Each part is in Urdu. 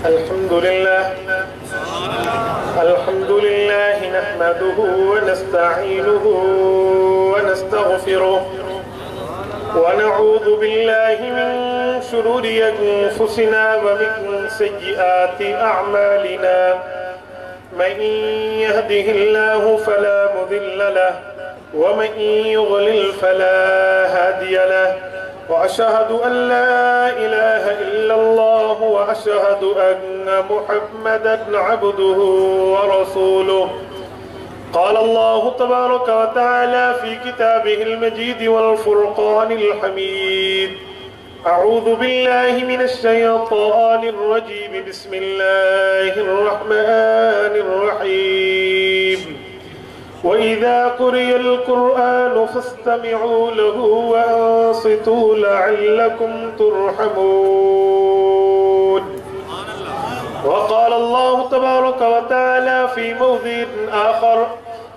الحمد لله نحمده ونستعينه ونستغفره ونعوذ بالله من شرور أنفسنا ومن سيئات أعمالنا من يهده الله فلا مضل له ومن يضلل فلا هادي له وأشهد أن لا إله إلا الله وأشهد أن محمدًا عبده ورسوله. قال الله تبارك وتعالى في كتابه المجيد والفرقان الحميد: أعوذ بالله من الشيطان الرجيم بسم الله الرحمن الرحيم. وإذا قرئ القرآن فاستمعوا له وأنصتوا لعلكم ترحمون. وقال الله تبارك وتعالى في موضع آخر: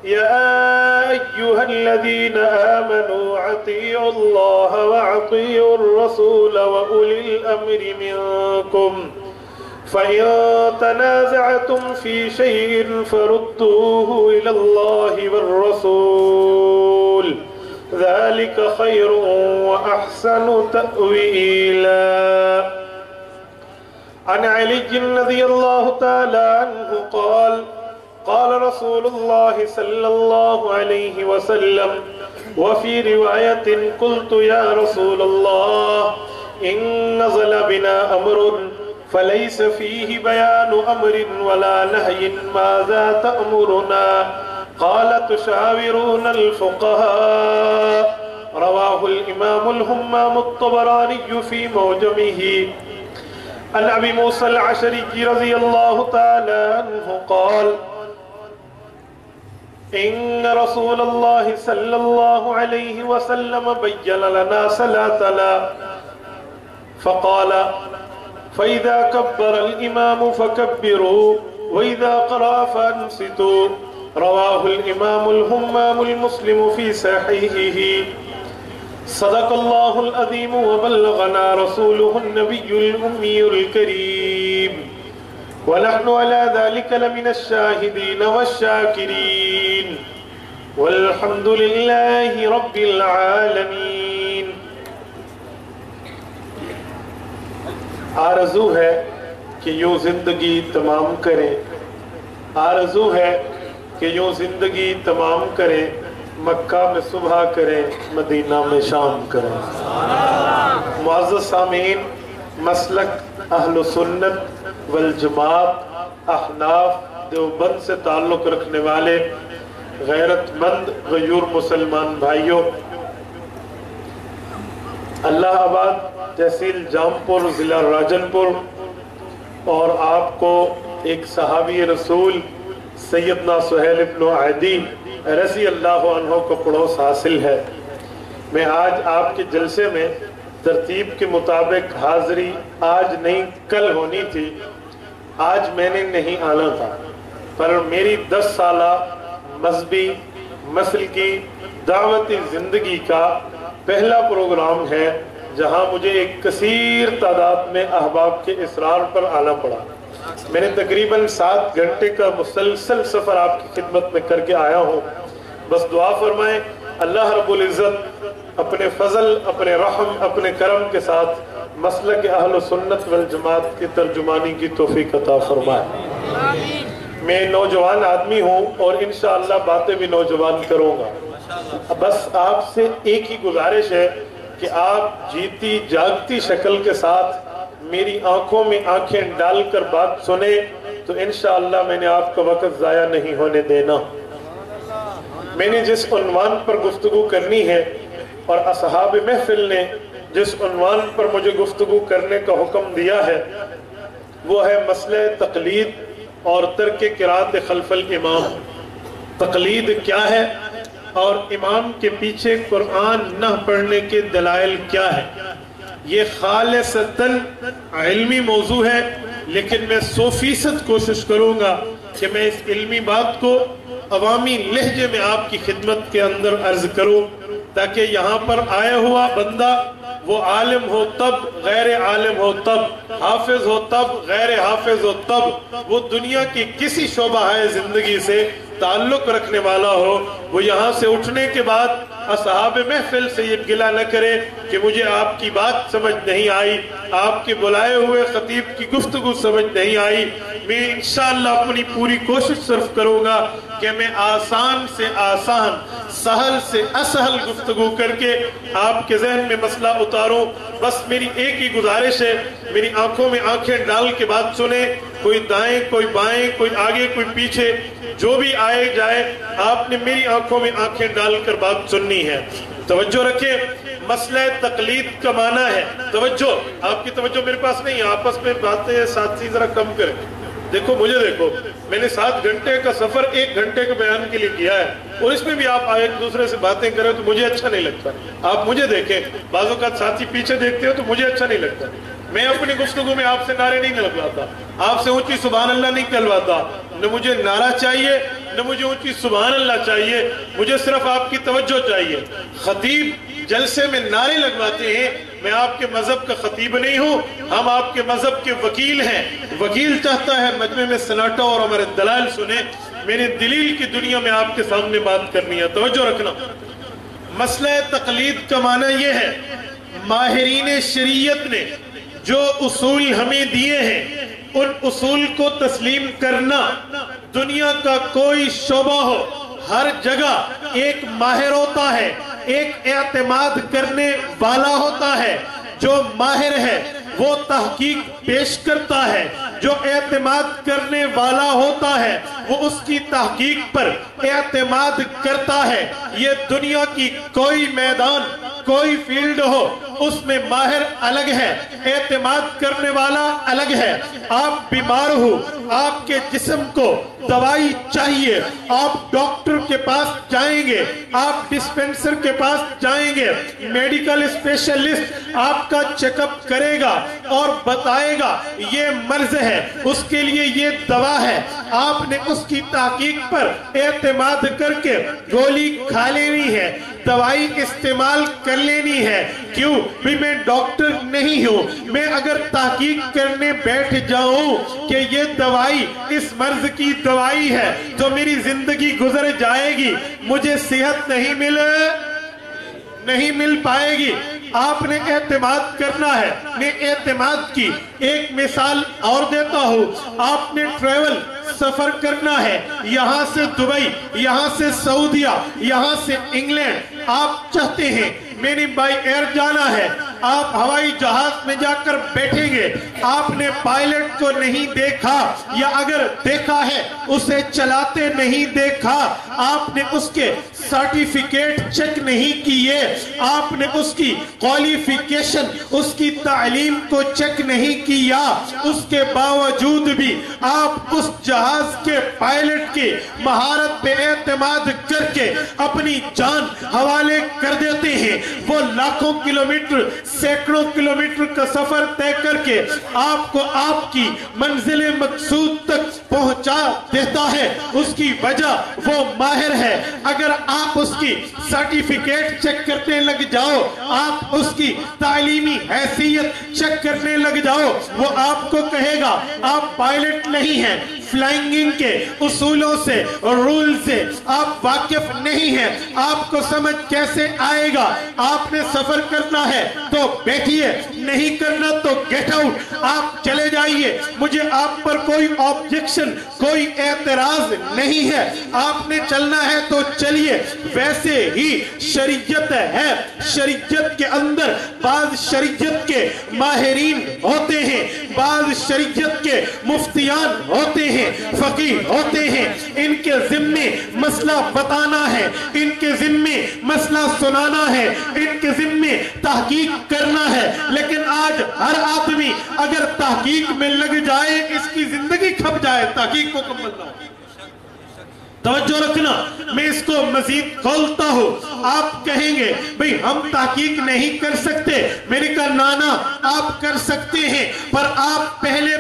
يا أيها الذين آمنوا أطيعوا الله وأطيعوا الرسول وأولي الأمر منكم فإن تنازعتم في شيء فردوه إلى الله والرسول ذلك خير وأحسن تأويلا. عن علي رضي الله تعالى عنه قال: قال رسول الله صلى الله عليه وسلم وفي رواية: قلت يا رسول الله إن نزل بنا أمر فليس فيه بيان أمر ولا نهي ماذا تأمرنا؟ قال: تشاورون الفقهاء. رواه الإمام الهمام الطبراني في موجمه. عن أبي موسى الأشعري رضي الله تعالى عنه قال: إن رسول الله صلى الله عليه وسلم بين لنا صلاتنا فقال: فإذا كبر الإمام فكبروا وإذا قرأ فأنصتوا. رواه الإمام الهمام المسلم في صحيحه. صدق الله العظيم وبلغنا رسوله النبي الأمي الكريم ونحن على ذلك لمن الشاهدين والشاكرين والحمد لله رب العالمين. آرزو ہے کہ یوں زندگی تمام کریں، آرزو ہے کہ یوں زندگی تمام کریں، مکہ میں صبح کریں، مدینہ میں شام کریں. معزز سامعین، مسلک اہل سنت والجماعت احناف دیوبند سے تعلق رکھنے والے غیرت مند غیور مسلمان بھائیوں، اللہ آباد تحصیل جامپور ضلع راجنپور، اور آپ کو ایک صحابی رسول سیدنا سہیل بن عدی رضی اللہ عنہ کو پڑوس حاصل ہے. میں آج آپ کے جلسے میں ترتیب کے مطابق حاضری آج نہیں کل ہونی تھی، آج میں نے نہیں آنا تھا، پر میری 10 سالہ مذہبی مسلکی دعوتی زندگی کا پہلا پروگرام ہے جہاں مجھے ایک کثیر تعداد میں احباب کے اصرار پر آنا پڑا. میں نے تقریباً 7 گھنٹے کا مسلسل سفر آپ کی خدمت میں کر کے آیا ہوں. بس دعا فرمائیں اللہ رب العزت اپنے فضل، اپنے رحم، اپنے کرم کے ساتھ مسلک اہل سنت والجماعت کی ترجمانی کی توفیق عطا فرمائے. میں نوجوان آدمی ہوں اور انشاءاللہ باتیں بھی نوجوان کروں گا. بس آپ سے ایک ہی گزارش ہے کہ آپ جیتی جاگتی شکل کے ساتھ میری آنکھوں میں آنکھیں ڈال کر بات سنیں تو انشاءاللہ میں نے آپ کا وقت ضائع نہیں ہونے دینا. میں نے جس عنوان پر گفتگو کرنی ہے اور اصحاب محفل نے جس عنوان پر مجھے گفتگو کرنے کا حکم دیا ہے وہ ہے مسئلہ تقلید اور ترک قرات خلف الامام. تقلید کیا ہے اور امام کے پیچھے قرآن نہ پڑھنے کے دلائل کیا ہے؟ یہ خالصتاً علمی موضوع ہے، لیکن میں 100% کوشش کروں گا کہ میں اس علمی بات کو عوامی لہجے میں آپ کی خدمت کے اندر عرض کروں تاکہ یہاں پر آیا ہوا بندہ وہ عالم ہو تب، غیر عالم ہو تب، حافظ ہو تب، غیر حافظ ہو تب، وہ دنیا کی کسی شعبہ ہے زندگی سے تعلق رکھنے والا ہو، وہ یہاں سے اٹھنے کے بعد اصحاب محفل سے یہ گلہ نہ کرے کہ مجھے آپ کی بات سمجھ نہیں آئی، آپ کے بلائے ہوئے خطیب کی گفتگو سمجھ نہیں آئی۔ میں انشاءاللہ اپنی پوری کوشش صرف کروں گا کہ میں آسان سے آسان، سہل سے اسہل گفتگو کر کے آپ کے ذہن میں مسئلہ اتاروں۔ بس میری ایک ہی گزارش ہے، میری آنکھوں میں آنکھیں ڈال کے بات سنیں، کوئی دائیں کوئی بائیں، کوئی آگے کوئی پیچھے، جو بھی آئے جائے آپ نے میری آنکھوں میں آنکھیں ڈال کر بات سننی ہے۔ توجہ رکھیں، مسئلہ تقلید کا معنی ہے، توجہ، آپ کی توجہ میرے پاس نہیں ہے، آپس میں باتیں ساتھی ذرا کم کریں۔ دیکھو مجھے دیکھو، میں نے 7 گھنٹے کا سفر 1 گھنٹے کے بیان کے لیے کیا ہے، اور اس میں بھی آپ ایک دوسرے سے باتیں کریں تو مجھے اچھا نہیں لگتا۔ آپ مجھے دیکھیں، بعض اوقات ساتھی پیچھے دیکھتے ہو تو مجھے اچھا نہیں لگتا۔ میں اپنی گفتگو میں آپ سے نعرے نہیں لگواتا، آپ سے اونچی سبحان اللہ نہیں کہلواتا، نہ مجھے نعرہ چاہیے نہ مجھے اونچی سبحان اللہ چاہیے، مجھے صرف آپ کی توجہ چاہیے۔ خطیب جلسے میں نعرے لگواتے ہیں، میں آپ کے مذہب کا خطیب نہیں ہوں، ہم آپ کے مذہب کے وکیل ہیں۔ وکیل چاہتا ہے مجمع میں سناٹا اور ہمارے دلائل سنیں، میں نے دلیل کی دنیا میں آپ کے سامنے بات کرنی ہے۔ توجہ رکھنا، مسئلہ تقلید کا معنی یہ ہے، ماہرین شریعت نے جو اصول ہمیں دیے ہیں ان اصول کو تسلیم کرنا۔ دنیا کا کوئی شعبہ ہو، ہر جگہ ایک ماہر ہوتا ہے، ایک اعتماد کرنے والا ہوتا ہے۔ جو ماہر ہے وہ تحقیق پیش کرتا ہے، جو اعتماد کرنے والا ہوتا ہے وہ اس کی تحقیق پر اعتماد کرتا ہے۔ یہ دنیا کی کوئی میدان، کوئی فیلڈ ہو، اس میں ماہر الگ ہے، اعتماد کرنے والا الگ ہے۔ آپ بیمار ہو، آپ کے جسم کو دوائی چاہیے، آپ ڈاکٹر کے پاس جائیں گے، آپ ڈسپینسر کے پاس جائیں گے، میڈیکل اسپیشلسٹ آپ کا چیک اپ کرے گا اور بتائے گا یہ مرض ہے، اس کے لیے یہ دوا ہے۔ آپ نے اس کی تحقیق پر اعتماد کر کے گولی کھا لینی ہے، دوائی استعمال کر لینی ہے۔ کیوں؟ بھی میں ڈاکٹر نہیں ہوں، میں اگر تحقیق کرنے بیٹھ جاؤں کہ یہ دوائی اس مرض کی دوائی ہے تو میری زندگی گزر جائے گی، مجھے صحت نہیں مل پائے گی۔ آپ نے اعتماد کرنا ہے، میں اعتماد کی ایک مثال اور دیتا ہوں۔ آپ نے ٹریول سفر کرنا ہے، یہاں سے دبئی، یہاں سے سعودیہ، یہاں سے انگلینڈ، آپ چاہتے ہیں میں نے بائی ایئر جانا ہے، آپ ہوائی جہاز میں جا کر بیٹھیں گے، آپ نے پائلٹ کو نہیں دیکھا، یا اگر دیکھا ہے اسے چلاتے نہیں دیکھا، آپ نے اس کے سرٹیفکیٹ چیک نہیں کیے، آپ نے اس کی کوالیفیکیشن، اس کی تعلیم کو چیک نہیں کیا، اس کے باوجود بھی آپ اس جہاز کے پائلٹ کی مہارت پہ اعتماد کر کے اپنی جان حوالے کر دیتے ہیں۔ وہ لاکھوں کلومیٹر، سینکڑوں کلومیٹر کا سفر طے کر کے آپ کو آپ کی منزل مقصود تک پہنچا دیتا ہے۔ اس کی وجہ وہ ماہر ہے۔ اگر آپ اس کی سرٹیفکیٹ چیک کرنے لگ جاؤ، آپ اس کی تعلیمی حیثیت چیک کرنے لگ جاؤ، وہ آپ کو کہے گا آپ پائلٹ نہیں ہیں، فلائنگنگ کے اصولوں سے اور رول سے آپ واقف نہیں ہیں، آپ کو سمجھ کیسے آئے گا؟ آپ نے سفر کرنا ہے تو بیٹھیے، نہیں کرنا تو گیٹ آؤٹ، آپ چلے جائیے، مجھے آپ پر کوئی آبجیکشن، کوئی اعتراض نہیں ہے، آپ نے چلنا ہے تو چلیے۔ ویسے ہی شریعت ہے، شریعت کے اندر بعض شریعت کے ماہرین ہوتے ہیں، بعض شریعت کے مفتیان ہوتے ہیں، فقیہ ہوتے ہیں، ان کے ذمے مسئلہ بتانا ہے، ان کے ذمے مسئلہ سنانا ہے، ان کے ذمے تحقیق کرنا ہے۔ لیکن آج ہر آدمی اگر تحقیق میں لگ جائے اس کی زندگی کھپ جائے، تحقیق مکمل نہ ہو۔ توجہ رکھنا، میں اس کو مزید کھولتا ہوں۔ آپ کہیں گے بھئی ہم تحقیق نہیں کر سکتے، میں نے کہا نانا آپ کر سکتے ہیں، پر آپ پہلے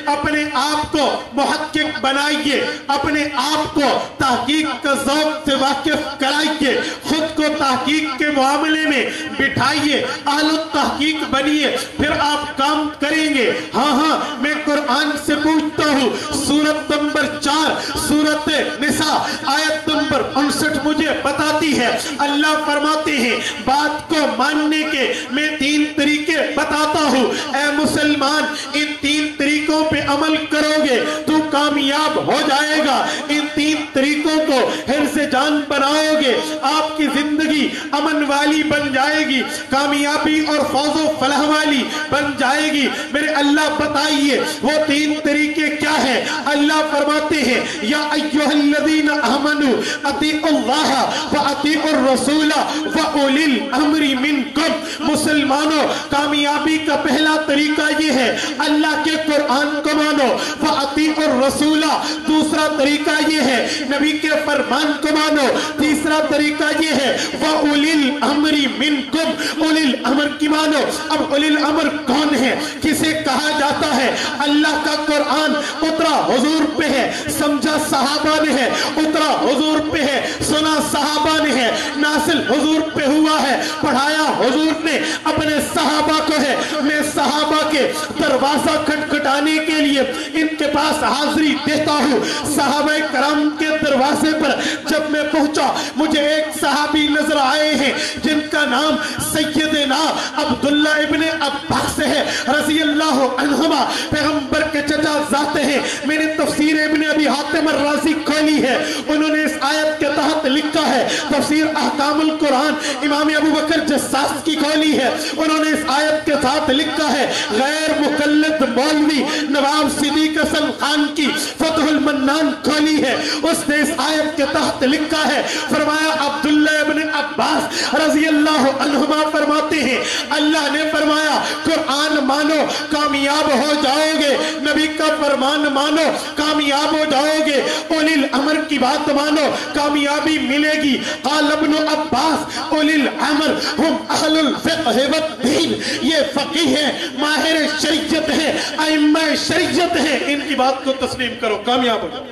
اپنے آپ کو محقق بنائیے، اپنے آپ کو تحقیق کا ذوق سے واقف کرائیے، خود کو تحقیق کے معاملے میں بٹھائیے، اہل التحقیق بنیے، پھر آپ کام کریں گے۔ ہاں میں قرآن سے پوچھتا ہوں، سورت نمبر 4 سورت نساء آیت نمبر 59 مجھے بتاتی ہے، اللہ فرماتے ہیں بات کو ماننے کے میں 3 طریقے بتاتا ہوں، اے مسلمان ان 3 طریقوں پہ عمل کرو گے تو کامیاب ہو جائے گا، ان 3 طریقوں کو حرص جان بناؤ گے، آپ کی زندگی امن والی بن جائے گی، کامیابی اور فوز و فلاح والی بن جائے گی۔ میرے اللہ بتائیے وہ 3 طریقے کیا ہیں؟ اللہ فرماتے ہیں یا ایھا الذین آمنوا اطیعوا اللہ واطیعوا الرسول واولی الامر منکم۔ مسلمانوں کامیابی کا پہلا طریقہ یہ ہے اللہ کے قرآن کو مانو، واطیعوا الرسول دوسرا طریقہ یہ ہے نبی کے فرمان کو مانو، تیسرا طریقہ یہ ہے واولی الامر منکم، اولی الامر کی مانو۔ اب اولی الامر کون ہے؟ کسے کہا جاتا ہے؟ اللہ کا قرآن اترا حضور پہ ہے، سمجھا صحابہ نے ہے، اترا حضور پہ ہے، سنا صحابہ نے ہے، نازل حضور پہ ہوا ہے، پڑھایا حضور نے اپنے صحابہ کو ہے۔ میں صحابہ کے دروازہ کھٹکھٹانے کے لیے ان کے پاس حاضری دیتا ہوں۔ صحابہ کرام کے دروازے پر جب میں پہنچا مجھے ایک صحابی نظر آئے ہیں جن کا نام سیدنا عبداللہ ابن عباس ہے رضی اللہ عنہما، پیغمبر کے چچا ذاتے ہیں۔ میں نے تفسیر ابن ابی حاتم الرازی کھولی ہے، انہوں نے اس آیت کے تحت لکھا ہے، تفسیر احکام القرآن امام ابو بکر جساس کی کھولی ہے، انہوں نے اس آیت کے ساتھ لکھا ہے غیر مقلد مولوی نواب صدیق حسن خان کی فتح المنان کھولی ہے، اس نے اس آیت کے تحت لکھا ہے، فرمایا عبداللہ ابن عباس رضی اللہ عنہما فرماتے ہیں اللہ نے فرمایا قرآن مانو کامیاب ہو جاؤ گے، نبی کا فرمان مانو کامیاب ہو جاؤ گے، اولی الامر کی بات مانو کامیابی ملے گی۔ قال ابن عباس اولی الامر ہم اہل الفقہ والدین، یہ فقیہ ہیں، ماہر شریعت ہیں، ائمہ شریعت ہیں، ان کی بات کو تسلیم کرو کامیاب ہو جاؤ۔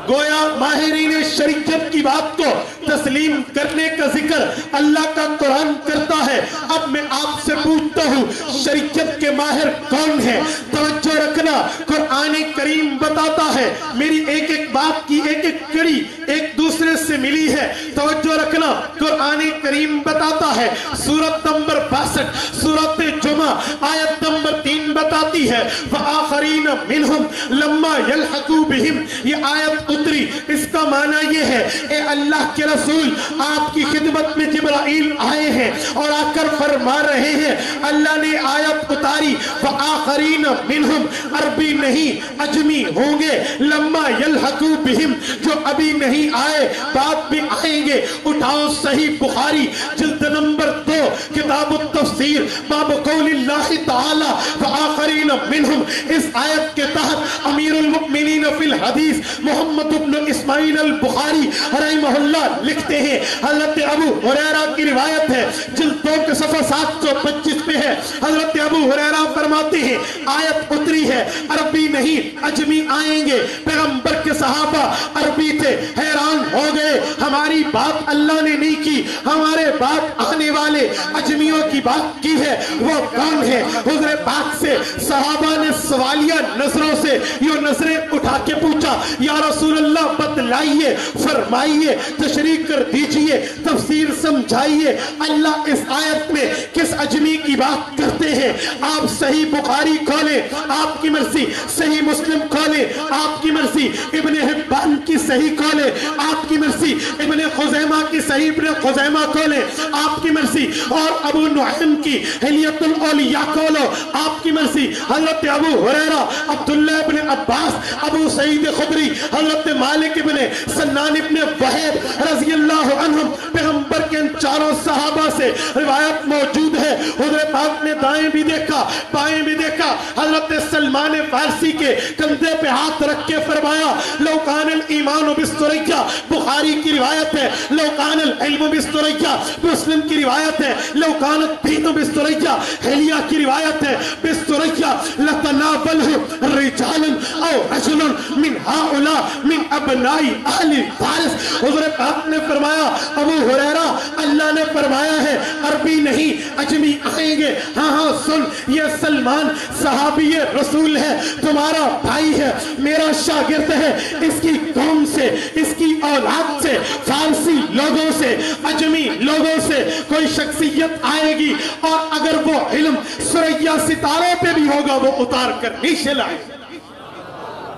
گویا ماہرین شریعت کی بات کو تسلیم کرنے کا ذکر اللہ کا قرآن کرتا ہے۔ اب میں آپ سے پوچھتا ہوں شریعت کے ماہر کون ہیں؟ توجہ رکھنا، قرآن کریم بتاتا ہے، میری ایک ایک بات کی ایک ایک کڑی ایک دوسرے سے ملی ہے، توجہ رکھنا، قرآن کریم بتاتا ہے سورت نمبر 62 سورت جمعہ آیت نمبر 3 بتاتی ہے وآخرین منہم لما یلحقوا بہم، یہ آیت اتری، اس کا معنی یہ ہے اے اللہ کے رسول آپ کی خدمت میں جبرائیل آئے ہیں اور آ کر فرما رہے ہیں، اللہ نے آیت اتاری وآخرین منہم، عربی نہیں عجمی ہوں گے، لما یلحقوا بہم جو ابھی نہیں آئے بعد میں آئیں گے۔ اٹھاؤ صحیح بخاری جلد نمبر 2 کتاب التفسیر باب قول اللہ تعالی وآخرین منہم، اس آیت کے تحت امیر المؤمنین فی الحدیث محمد بن اسماعیل البخاری رحمہ اللہ لکھتے ہیں، حضرت ابو ہریرہ کی روایت ہے جلد 2 کے صفحہ 725 پہ ہے، حضرت ابو ہریرہ فرماتے ہیں آیت اتری ہے، عربی نہیں عجمی آئیں گے، پیغمبر کے صحابہ عربی تھے، حیران ہو گئے ہماری بات اللہ نے نہیں کی، ہمارے بعد آنے والے عجمیوں کی بات کی ہے، وہ کون ہے؟ حضور پاک سے صحابہ نے سوالیہ نظروں سے یہ نظریں اٹھا کے پوچھا یا رسول اللہ بتلائیے، فرمائیے، تشریح کر دیجئے، تفسیر سمجھائیے، اللہ اس آیت میں کس عجمی کی بات کرتے ہیں؟ آپ صحیح بخاری کھولیں آپ کی مرضی، صحیح مسلم کھولیں آپ کی مرضی، ابن حبان کی صحیح کھولیں آپ کی مرضی، ابن خزیمہ کی صحیح ابن خزیمہ کھولیں آپ کی مرضی، اور ابو نعیم کی حلیت الاولیاء کھولو آپ کی مرضی، حضرت ابو ہریرہ، عبداللہ ابن عباس، ابو سعید خدری، حضرت مالک ابن سنان ابن وحید رضی اللہ عنہم، پیغمبر کے ان چاروں صحابہ سے روایت موجود ہے، حضور پاک نے دائیں بھی دیکھا بائیں بھی دیکھا، حضرت سلمان فارسی کے کندھے پہ ہاتھ رکھ کے فرمایا لو کان الایمان الایمان بالثریا بخاری کی روایت ہے، لو کان العلم بالثریا مسلم کی روایت ہے، لو کان الدین بالثریا حلیہ کی روایت ہے، بالثریا لتناولہ رجال او رجل من ہؤلاء من ابناء اہل فارس۔ حضور پاک نے فرمایا ابو ہریرہ اللہ نے فرمایا ہے عربی نہیں عجمی آئیں گے، ہاں ہاں سن، یہ سلمان صحابی رسول ہے، تمہارا بھائی ہے، میرا شاگرد ہے، اس کی قوم سے، اس کی اولاد سے، فارسی لوگوں سے، عجمی لوگوں سے کوئی شخصیت آئے گی، اور اگر وہ علم ثریا ستاروں پہ بھی ہوگا وہ اتار کر نیچے لائے۔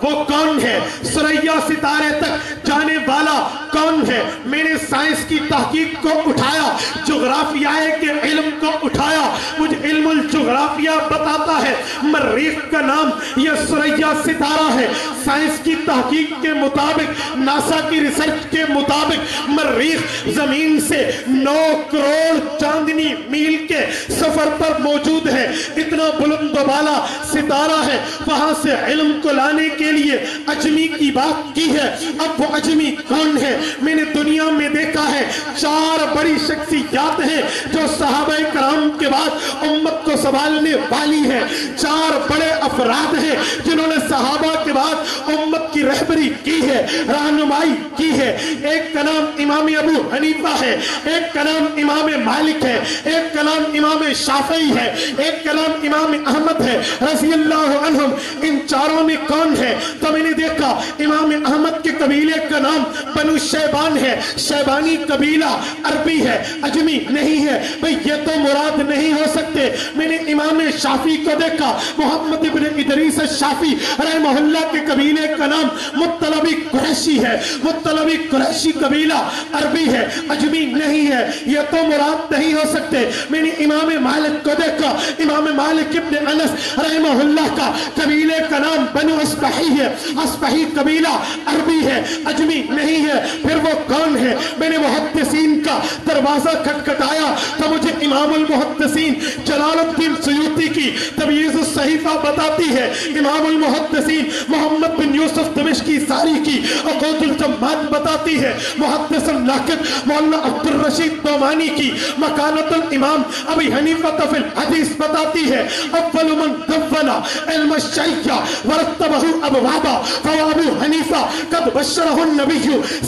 وہ کون ہے؟ ثریا ستارے تک جانے والا کون ہے؟ میں نے سائنس کی تحقیق کو اٹھایا، جغرافیہ کے علم کو اٹھایا، مجھے علم الجغرافیہ بتاتا ہے مریخ کا نام یہ ثریا ستارہ ہے۔ سائنس کی تحقیق کے مطابق، ناسا کی ریسرچ کے مطابق مریخ زمین سے 9 کروڑ چاندنی میل کے سفر پر موجود ہے، اتنا بلند و بالا ستارہ ہے۔ وہاں سے علم کو لانے کے لیے عجمی کی بات کی ہے۔ اب وہ عجمی کون ہے؟ میں نے دنیا میں دیکھا ہے 4 بڑی شخصیات ہیں جو صحابہ کرام کے بعد امت کو سنبھالنے والی ہیں۔ 4 بڑے افراد ہیں جنہوں نے صحابہ کے بعد امت کی رہبری کی ہے، رہنمائی کی ہے۔ ایک کا نام امام ابو حنیفہ ہے، ایک کا نام امام مالک ہے، ایک کا نام امام شافعی ہے، ایک کا نام امام احمد ہے رضی اللہ عنہم۔ ان 4 میں کون ہے؟ تو میں نے دیکھا امام احمد کے قبیلے کا نام بنو شیبان ہے، شیبانی قبیلہ عربی ہے، عجمی نہیں ہے۔ بھئی یہ تو مراد نہیں ہو سکتے۔ میں نے امام شافعی کو دیکھا، محمد ابن ادریس الشافعی رحمہ اللہ کے قبیلے کا نام مطلبی قریشی ہے، مطلبی قریشی قبیلہ عربی ہے، عجمی نہیں ہے، یہ تو مراد نہیں ہو سکتے۔ میں نے امام مالک کو دیکھا، امام مالک ابن انس رحمہ اللہ کا قبیلے کا نام بنو اصبحی ہے، اصبحی قبیلہ عربی ہے، عجمی نہیں ہے۔ پھر وہ کون ہے؟ میں نے محدثین کا دروازہ کھٹکھٹایا تو مجھے امام المحدثین جلال الدین سیوطی کی تمییز الصحیفہ بتاتی ہے، امام المحدثین محمد بن یوسف دمشقی ساری کی عقود الجماد بتاتی ہے، محدث الناقد مولانا عبد الرشید دومانی کی مکانت الامام ابی حنیفہ فی الحدیث بتاتی ہے، اول من دون علم الشریعہ ورتبہ ابوابا فهو ابو حنیفہ قد بشرہ النبی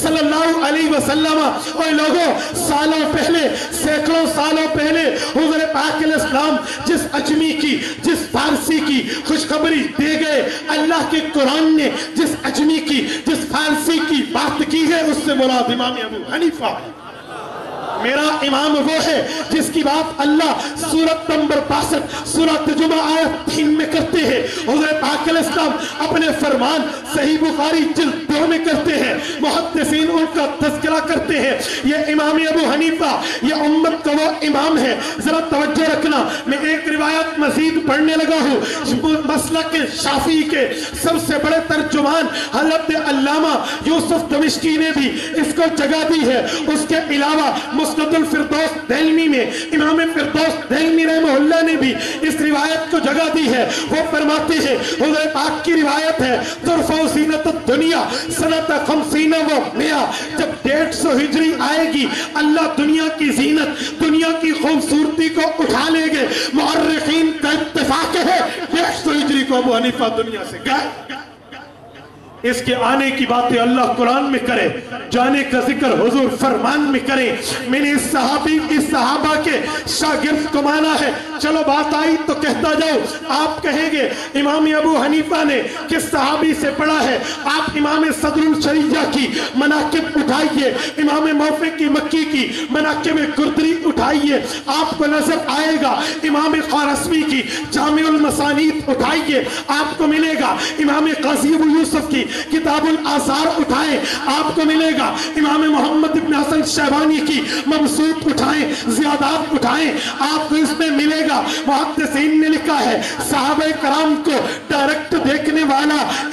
صلی اللہ علیہ وسلم۔ اور لوگوں سالوں پہلے، سینکڑوں سالوں پہلے حضور پاک علیہ السلام جس عجمی کی، جس فارسی کی خوشخبری دے گئے، اللہ کے قرآن نے جس عجمی کی، جس فارسی کی بات کی ہے اس سے مراد امام ابو حنیفہ۔ میرا امام وہ ہے جس کی بات اللہ سورت نمبر 62 سورت جمعہ آیت 3 میں کرتے ہیں۔ حضور پاک علیہ السلام اپنے فرمان صحیح بخاری جلد 2 میں کرتے ہیں، محدثین ان کا تذکرہ کرتے ہیں۔ یہ امام ابو حنیفہ یہ امت کا وہ امام ہے۔ ذرا توجہ رکھنا، میں ایک روایت مزید پڑھنے لگا ہوں۔ مسلک شافعی کے سب سے بڑے ترجمان حضرت علامہ یوسف دمشقی نے بھی اس کو جگہ دی ہے۔ اس کے علاوہ مسند الفردوس دہلوی میں امام فردوس دہلوی رحمہ اللہ نے بھی اس روایت کو جگہ دی ہے۔ وہ فرماتے ہیں حضور پاک کی روایت ہے، ترفع زینت الدنیا سنت 50 و 100، جب 150 ہجری آئے گی اللہ دنیا کی زینت، دنیا کی خوبصورتی کو اٹھا لے گے۔ مورخین کا اتفاق ہے 150 ہجری کو ابو حنیفہ دنیا سے گئے۔ اس کے آنے کی باتیں اللہ قرآن میں کرے، جانے کا ذکر حضور فرمان میں کرے۔ میں نے اس صحابہ کے شاگرد کو مانا ہے۔ چلو بات آئی تو کہتا جاؤ، آپ کہیں گے امام ابو حنیفہ نے کس صحابی سے پڑھا ہے؟ آپ امام صدر الشریعہ کی مناقب اٹھائیے، امام موفق کی مکی کی مناقب کردری اٹھائیے، آپ کو نظر آئے گا امام خارسوی کی جامع المسانید اٹھائیے، آپ کو ملے گا امام قاضی ابو یوسف کی کتاب الآثار اٹھائیں، آپ کو ملے گا امام محمد ابن حسن شیبانی کی مبسوط اٹھائیں، زیادات اٹھائیں، آپ کو اس میں ملے گا۔ محدثین نے لکھا ہے صحابہ کرام کو ڈائریکٹ دیکھنے والا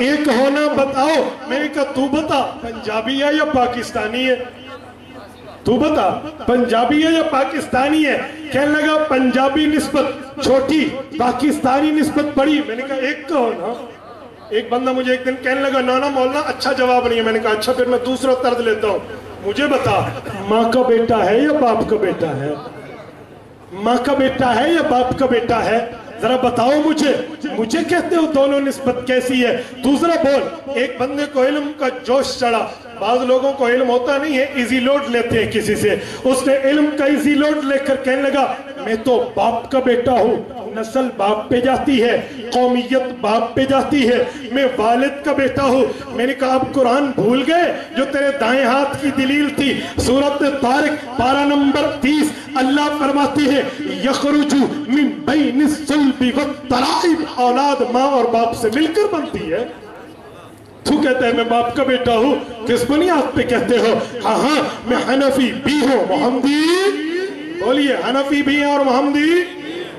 ایک ہونا بتاؤ. میں نے کہا تو بتا پنجابی ہے یا پاکستانی ہے؟ تو بتا پنجابی ہے یا پاکستانی ہے؟ کہنے لگا پنجابی نسبت چھوٹی، پاکستانی نسبت بڑی. میں نے کہا ایک کہو نا. ایک بندہ مجھے ایک دن کہنے لگا نا مولانا اچھا جواب نہیں ہے. میں نے کہا اچھا پھر میں دوسرا طرز لیتا ہوں. مجھے بتا ماں کا بیٹا ہے یا باپ کا بیٹا ہے؟ ماں کا بیٹا ہے یا باپ کا بیٹا ہے؟ ذرا بتاؤ مجھے کہتے ہو دونوں نسبت کیسی ہے؟ دوسرا بول. ایک بندے کو علم کا جوش چڑھا. بعض لوگوں کو علم ہوتا نہیں ہے، ایزی لوڈ لیتے ہیں کسی سے. اس نے علم کا ایزی لوڈ لے کر کہنے لگا میں تو باپ کا بیٹا ہوں. نسل باپ پہ جاتی ہے، قومیت باپ پہ جاتی ہے، میں والد کا بیٹا ہوں. میں نے کہا آپ قرآن بھول گئے جو تیرے دائیں ہاتھ کی دلیل تھی؟ سورۃ طارق پارہ نمبر 30 اللہ فرماتی ہے یخرج من بین الصلب والترائب. اولاد ماں اور باپ سے مل کر بنتی ہے. تو کہتا ہے میں باپ کا بیٹا ہوں، کس بنیاد پہ کہتے ہو؟ ہاں میں حنفی بھی ہوں محمدی. بولیے حنفی بھی ہیں اور محمدی.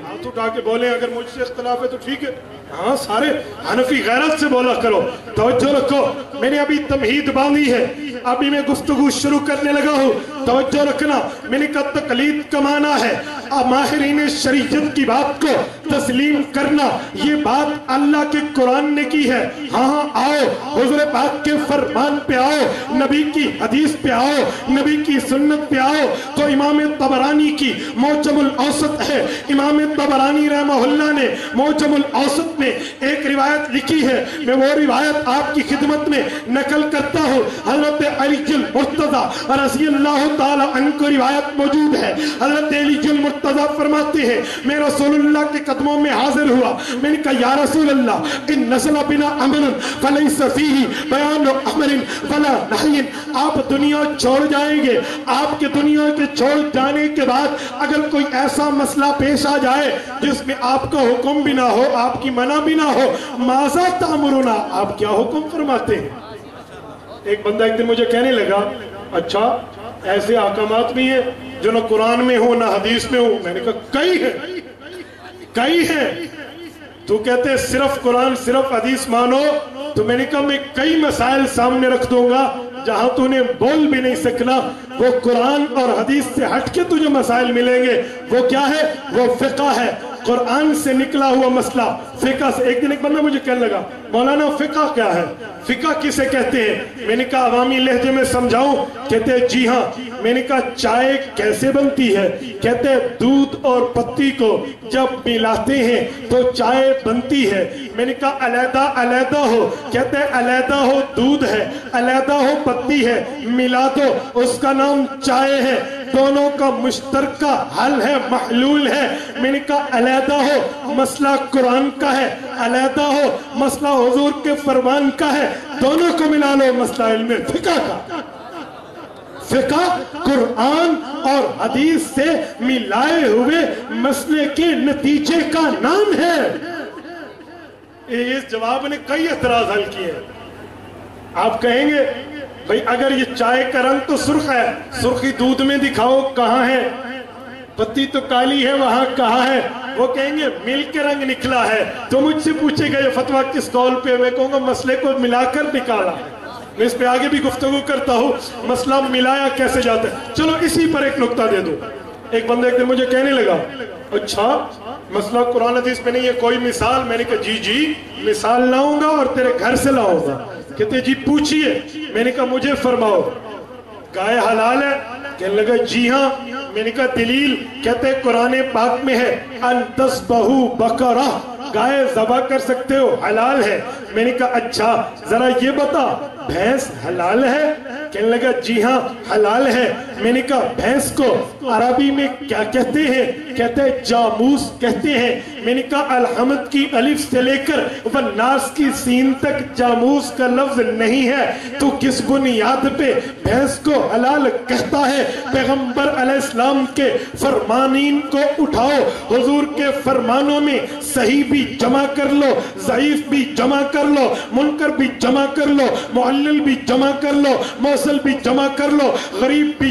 ہاتھ اٹھا کے بولیں اگر مجھ سے اختلاف ہے تو ٹھیک ہے. ہاں سارے حنفی غیرت سے بولا کرو. توجہ رکھو، میں نے ابھی تمہید باندھی ہے، ابھی میں گفتگو شروع کرنے لگا ہوں. توجہ رکھنا. میں نے کہا تقلید کا معنی ہے ماہرین شریعت کی بات کو تسلیم کرنا. یہ بات اللہ کے قرآن نے کی ہے. ہاں آؤ حضور پاک کے فرمان پہ آؤ، نبی کی حدیث پہ آؤ، نبی کی سنت پہ آؤ. تو امام طبرانی کی معجم الاوسط ہے. امام طبرانی رحمہ اللہ نے معجم الاوسط میں ایک روایت لکھی ہے. میں وہ روایت آپ کی خدمت میں نقل کرتا ہوں. حضرت علی المرتضی رضی اللہ تعالی عنہ کو روایت موجود ہے. حضرت علی المرتضی فرماتے ہیں میں رسول اللہ کے قدموں میں حاضر ہوا. میں نے کہا یا رسول اللہ ان نزل بنا امر فلیس فیہ بیان امر فلا نہی. آپ دنیا چھوڑ جائیں گے، آپ کے دنیا کے چھوڑ جانے کے بعد اگر کوئی ایسا مسئلہ پیش آ جائے جس میں آپ کا حکم بھی نہ ہو، آپ کی منع بھی نہ ہو، ماذا تأمرنا، آپ کیا حکم فرماتے ہیں؟ ایک بندہ ایک دن مجھے کہنے لگا اچھا ایسے احکامات بھی ہیں جو نہ قرآن میں ہو نہ حدیث میں ہو. میں نے کہا کئی ہیں. تو کہتے ہیں صرف قرآن صرف حدیث مانو. تو میں نے کہا میں کئی مسائل سامنے رکھ دوں گا جہاں تو نے بول بھی نہیں سکنا. وہ قرآن اور حدیث سے ہٹ کے تجھے مسائل ملیں گے. وہ کیا ہے؟ وہ فقہ ہے، قرآن سے نکلا ہوا مسئلہ فقہ سے. ایک دن ایک بندہ مجھے کہنے لگا مولانا فقہ کیا ہے؟ فقہ کسے کہتے ہیں؟ میں نے کہا عوامی لہجے میں سمجھاؤں؟ کہتے ہیں جی ہاں. میں نے کہا چائے کیسے بنتی ہے؟ کہتے ہیں دودھ اور پتی کو جب ملاتے ہیں تو چائے بنتی ہے. میں نے کہا علیحدہ علیحدہ ہو. کہتے ہیں علیحدہ ہو دودھ ہے، علیحدہ ہو پتی ہے، ملا دو اس کا نام چائے ہے. دونوں کا مشترکہ حل ہے، محلول ہے. میں نے کہا علیحدہ ہو مسئلہ قرآن کا ہے، علیحدہ ہو مسئلہ حضور کے فرمان کا ہے، دونوں کو ملا لو مسئلہ علم فقہ کا. فقہ قرآن اور حدیث سے ملائے ہوئے مسئلے کے نتیجے کا نام ہے. اس جواب نے کئی اعتراض حل کیے. آپ کہیں گے بھئی اگر یہ چائے کا رنگ تو سرخ ہے، سرخی دودھ میں دکھاؤ کہاں ہے؟ پتی تو کالی ہے وہاں کہاں ہے؟ وہ کہیں گے مل کے رنگ نکلا ہے. تو مجھ سے پوچھے گا یہ فتویٰ کس قول پہ؟ میں کہوں گا مسئلے کو ملا کر نکالا. میں اس پہ آگے بھی گفتگو کرتا ہوں مسئلہ ملایا کیسے جاتا ہے. چلو اسی پر ایک نقطہ دے دوں. ایک بندہ ایک دن مجھے کہنے لگا اچھا مسئلہ قرآن حدیث میں نہیں ہے، کوئی مثال؟ میں نے کہا جی مثال لاؤں گا اور تیرے گھر سے لاؤں گا. کہتے جی پوچھئے. میں نے کہا مجھے فرماؤ گائے حلال ہے؟ کہنے لگا جی ہاں. میں نے کہا دلیل؟ کہتے قرآن پاک میں ہے ان تذبحوا بقرہ، گائے ذبح کر سکتے ہو، حلال ہے. میں نے کہا اچھا ذرا یہ بتا بھینس حلال ہے؟ کہنے لگا جی ہاں حلال ہے. میں نے کہا بھینس کو عربی میں کیا کہتے ہیں؟ کہتے ہیں جاموس کہتے ہیں. میں نے کہا الحمد کی الف سے لے کر والناس کی سین تک جاموس کا لفظ نہیں ہے، تو کس بنیاد پہ بھینس کو حلال کہتا ہے؟ پیغمبر علیہ السلام کے فرمانین کو اٹھاؤ، حضور کے فرمانوں میں صحیح بھی جمع کر لو، ضعیف بھی جمع کر لو، منکر بھی جمع کر لو، معلل بھی جمع کر لو، موصل بھی جمع کر لو، غریب بھی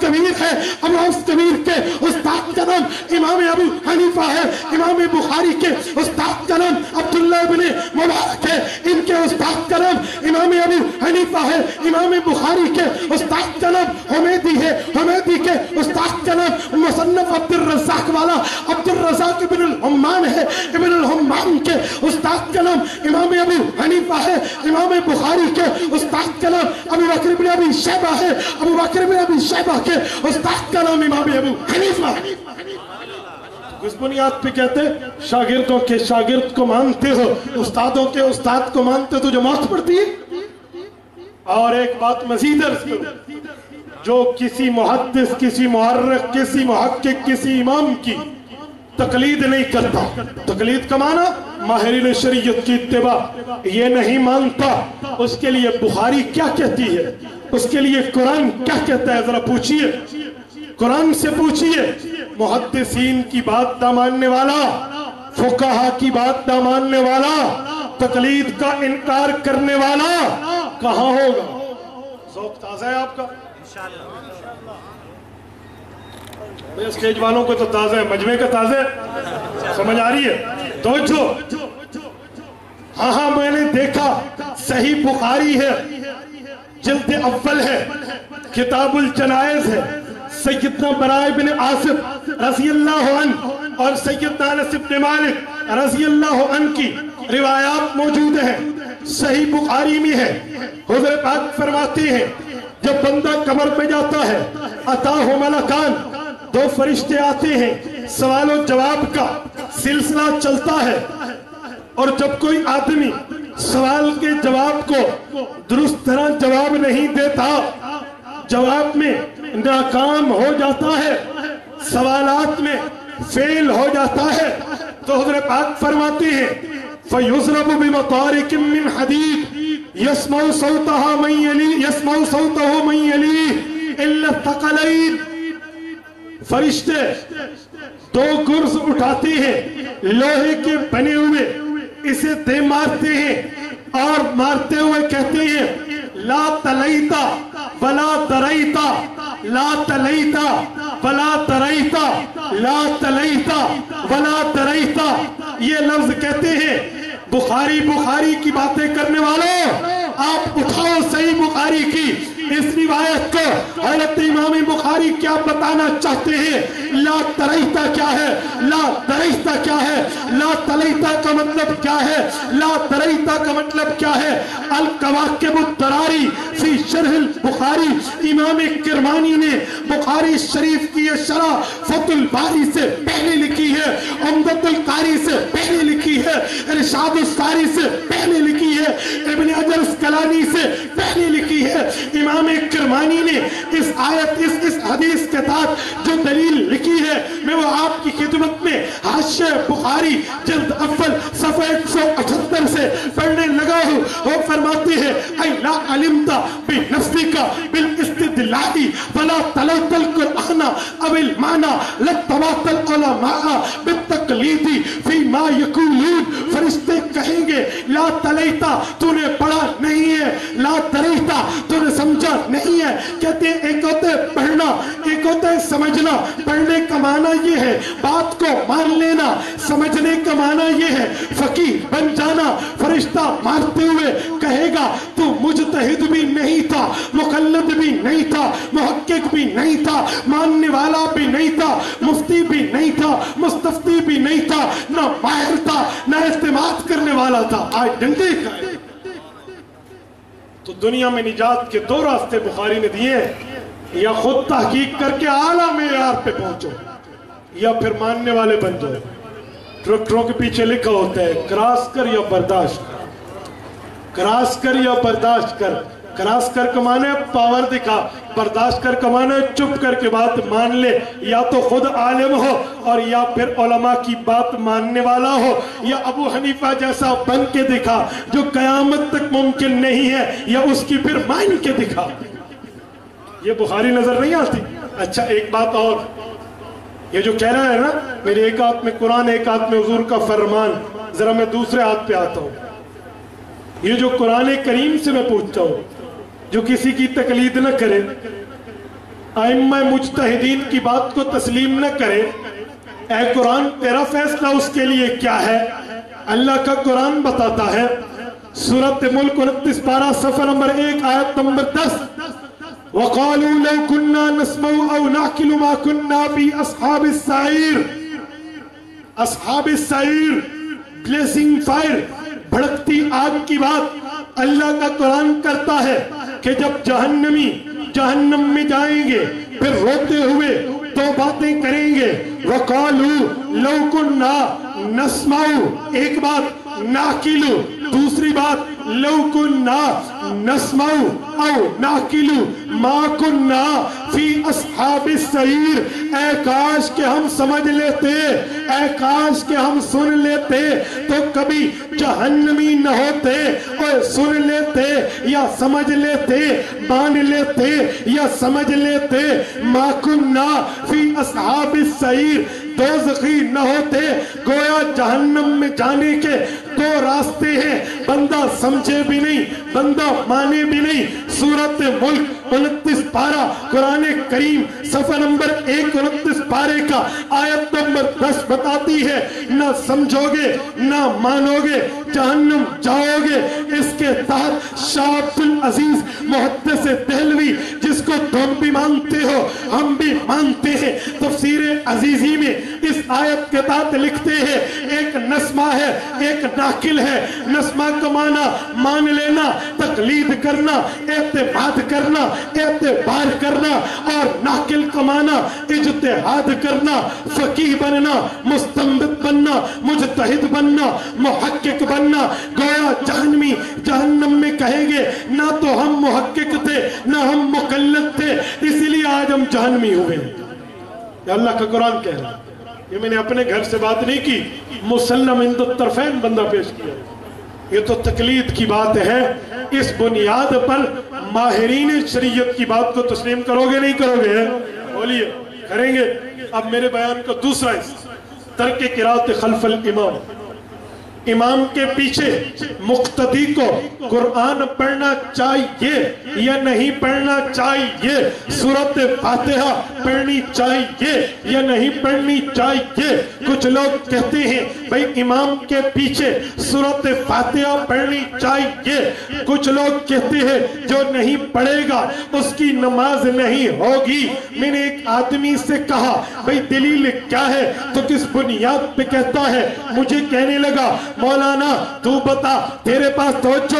کبیر ہے، ابو اوس کبیر کے استاد کا نام امام ابو حنیفہ ہے، امام بخاری کے استاد کا نام عبداللہ ابن مبارک ہے، ان کے استاد کا نام امام ابو حنیفہ ہے، امام بخاری کے استاد کا نام حمیدی ہے، حمیدی کے استاد کا نام مصنف عبد الرزاق والا عبد الرزاق ابن الحمان ہے، ابن الحمان کے استاد کا نام امام ابو حنیفہ ہے، امام بخاری کے استاد کا نام ابو بکر بن ابی شیبہ ہے، ابو بکر بن ابی شیبہ کے استاد کا نام امام ابو حنیفہ ہے۔ اس بنیاد پہ کہتے شاگردوں کے شاگرد کو مانتے ہو، استادوں کے استاد کو مانتے ہو تو جو موت پڑتی ہے۔ اور ایک بات مزید عرض کروں، جو کسی محدث، کسی محرک، کسی محقق، کسی امام کی تقلید نہیں کرتا، تقلید کا معنی ماہرین شریعت کی اتباع، یہ نہیں مانتا، اس کے لیے بخاری کیا کہتی ہے، اس کے لیے قرآن کیا کہتا ہے، ذرا پوچھئے، قرآن سے پوچھئے۔ محدثین کی بات نہ ماننے والا، فقہا کی بات نہ ماننے والا، تقلید کا انکار کرنے والا کہاں ہوگا؟ ذوق تازہ ہے آپ کا؟ اسٹیج والوں کو تو تازہ ہے، مجمع کا تازہ ہے، سمجھ آ رہی ہے؟ توجہ، ہاں میں نے دیکھا، صحیح بخاری ہے، جلد اول ہے، کتاب الجنائز ہے، سیدنا براء بن عازب رضی اللہ عنہ اور سیدنا انس بن مالک رضی اللہ عنہ کی روایات موجود ہیں، صحیح بخاری میں ہے۔ حضور پاک فرماتے ہیں جب بندہ قبر پہ جاتا ہے، اتاہ ملکان، دو فرشتے آتے ہیں، سوال و جواب کا سلسلہ چلتا ہے، اور جب کوئی آدمی سوال کے جواب کو درست طرح جواب نہیں دیتا، جواب میں ناکام ہو جاتا ہے، سوالات میں فیل ہو جاتا ہے، تو حضرت پاک فرماتے ہیں فَيُضْرَبُ بِمَطَارِكٍ مِّنْ حَدِيدٍ يَسْمَعُ صَوْتَهَا مَنْ يَلِي إِلَّا الثَّقَلَيْنِ۔ فرشتے دو گرز اٹھاتے ہیں لوہے کے بنے ہوئے، اسے دے مارتے ہیں اور مارتے ہوئے کہتے ہیں لا تلیتا ولا تریتا، لا تلیتا ولا تریتا، لا تلیتا ولا تریتا، یہ لفظ کہتے ہیں بخاری کی باتیں کرنے والوں، آپ اٹھاؤ صحیح بخاری کی اس روایت کو۔ حضرت امام بخاری کیا بتانا چاہتے ہیں؟ لا تریتا کیا ہے، لا تریتا کیا ہے، لا تلیتا کا مطلب کیا ہے، لا تریتا کا مطلب کیا ہے؟ الکواکب الدراری فی شرح البخاری، امام کرمانی نے بخاری شریف کی یہ شرح فتح الباری سے پہلے لکھی ہے، عمدۃ القاری سے پہلے لکھی ہے، ارشاد الساری سے پہلے لکھی ہے، ابن حجر اسقلانی سے پہلے لکھی ہے۔ امام کرمانی نے اس آیت اس حدیث کے ساتھ جو دلیل لکھی ہے، میں وہ آپ کی خدمت میں حاشیہ بخاری جلد اول صفحہ 178 سے پڑھنے لگا ہوں۔ وہ فرماتے ہیں اَيْ لَا عَلِمْتَ بِنَفْسِكَ بِالْإِسْتِدْلَالِ وَلَا تَلَوْتَ الْقُرْآنَ أَوِ الْمَعْنَى لَاتَّبَعْتَ الْعُلَمَاءَ بِالتَّقْلِيدِ فِي مَا يَقُولُونَ۔ فرشتے کہیں گے لا تلیتا تو نے پڑھا نہیں ہے، لا تریتا تو نے سمجھا نہیں ہے۔ کہتے ہیں ایک ہوتا ہے پڑھنا، ایک ہوتا ہے سمجھنا۔ پڑھنے کا معنی یہ ہے بات کو مان لینا، سمجھنے کا معنی یہ ہے فقیہ بن جانا۔ فرشتہ مارتے ہوئے کہے گا تو مجتہد بھی نہیں تھا، مقلد بھی نہیں تھا، محقق بھی نہیں تھا، ماننے والا بھی نہیں تھا، مفتی بھی نہیں تھا، مستفتی بھی نہیں تھا، نہ ماہر تھا، نہ اعتماد کرنے والا تھا۔ آج ڈنڈے کا ہے۔ تو دنیا میں نجات کے دو راستے بخاری نے دیے ہیں، یا خود تحقیق کر کے اعلیٰ معیار پہ پہنچو، یا پھر ماننے والے بن جاؤ۔ ٹرکٹروں کے پیچھے لکھا ہوتا ہے کراس کر یا برداشت کر، کراس کر یا برداشت کر۔ کراس کر کا معنی پاور دکھا، برداشت کر کا معنی چپ کر کے بات مان لے، یا تو خود عالم ہو اور یا پھر علماء کی بات ماننے والا ہو، یا ابو حنیفہ جیسا بن کے دکھا جو قیامت تک ممکن نہیں ہے، یا اس کی پھر مان کے دکھا۔ یہ بخاری نظر نہیں آتی؟ اچھا ایک بات اور، یہ جو کہہ رہا ہے نا میرے ایک ہاتھ میں قرآن ایک ہاتھ میں حضور کا فرمان، ذرا میں دوسرے ہاتھ پہ آتا ہوں۔ یہ جو قرآن کریم سے میں پوچھتا ہوں، جو کسی کی تقلید نہ کرے، ائمہ مجتہدین کی بات کو تسلیم نہ کرے، اے قرآن تیرا فیصلہ اس کے لیے کیا ہے؟ اللہ کا قرآن بتاتا ہے، سورۃ ملک 29 پارہ صفحہ نمبر 1 آیت نمبر 10، وَقَالُوا لَوْ كُنَّا نَسْمَعُ أَوْ نَعْقِلُ مَا كُنَّا فِي أَصْحَابِ السَّعِيرِ۔ اصحاب السعیر، بلیسنگ فائر، بھڑکتی آگ کی بات اللہ کا قرآن کرتا ہے کہ جب جہنمی جہنم میں جائیں گے پھر روتے ہوئے دو باتیں کریں گے، وَقَالُوا لَوْ كُنَّا نَسْمَعُ، ایک بات نَعْقِلُ، دوسری بات لَوْ كُنَّا نَسْمَعُ أَوْ نَعْقِلُ مَا كُنَّا فِي أَصْحَابِ السَّعِيرِ، اے کاش کہ ہم سمجھ لیتے، اے کاش کہ ہم سن لیتے تو کبھی جہنمی نہ ہوتے، اور سن لیتے یا سمجھ لیتے، مان لیتے یا سمجھ لیتے، مَا كُنَّا فِي أَصْحَابِ السَّعِيرِ، دوزخی نہ ہوتے۔ گویا جہنم میں جانے کے دو راستے ہیں، بندہ سمجھے بھی نہیں، بندہ مانے بھی نہیں۔ سورۃ ملک 29 پارہ قرآن کریم صفحہ نمبر 129 پارے کا آیت نمبر 10 بتاتی ہے، نہ سمجھو گے نہ مانو گے جہنم جاؤ گے۔ اس کے تحت شاہ عبد العزیز محدث دہلوی، جس کو تم بھی مانتے ہو ہم بھی مانتے ہیں، تفسیر عزیزی میں اس آیت کے تحت لکھتے ہیں، ایک نسمہ ہے ایک ناقل ہے۔ نسمہ کا معنی مان لینا، تقلید کرنا، اعتماد کرنا، اعتبار کرنا، اور ناقل کا معنی اجتہاد کرنا، فقیہ بننا، مستنبط بننا، مجتہد بننا، محقق بننا۔ گویا جہنمی جہنم میں کہیں گے نہ تو ہم محقق تھے نہ ہم مقلد تھے، اسی لیے آج ہم جہنمی ہوئے۔ یہ اللہ کا قرآن کہہ رہا ہے، یہ میں نے اپنے گھر سے بات نہیں کی، مسلم عند الطرفین بندہ پیش کیا، یہ تو تقلید کی بات ہے۔ اس بنیاد پر ماہرین شریعت کی بات کو تسلیم کرو گے نہیں کرو گے؟ بولیے کریں گے۔ اب میرے بیان کا دوسرا حصہ، ترک قرات خلف الامام، امام کے پیچھے مقتدی کو قرآن پڑھنا چاہیے یا نہیں پڑھنا چاہیے، سورۃ فاتحہ پڑھنی چاہیے یا نہیں پڑھنی چاہیے۔ کچھ لوگ کہتے ہیں بھئی امام کے پیچھے سورۃ فاتحہ پڑھنی چاہیے، کچھ لوگ کہتے ہیں جو نہیں پڑھے گا اس کی نماز نہیں ہوگی۔ میں نے ایک آدمی سے کہا بھئی دلیل کیا ہے تو کس بنیاد پہ کہتا ہے؟ مجھے کہنے لگا مولانا تو بتا، تیرے پاس توجہ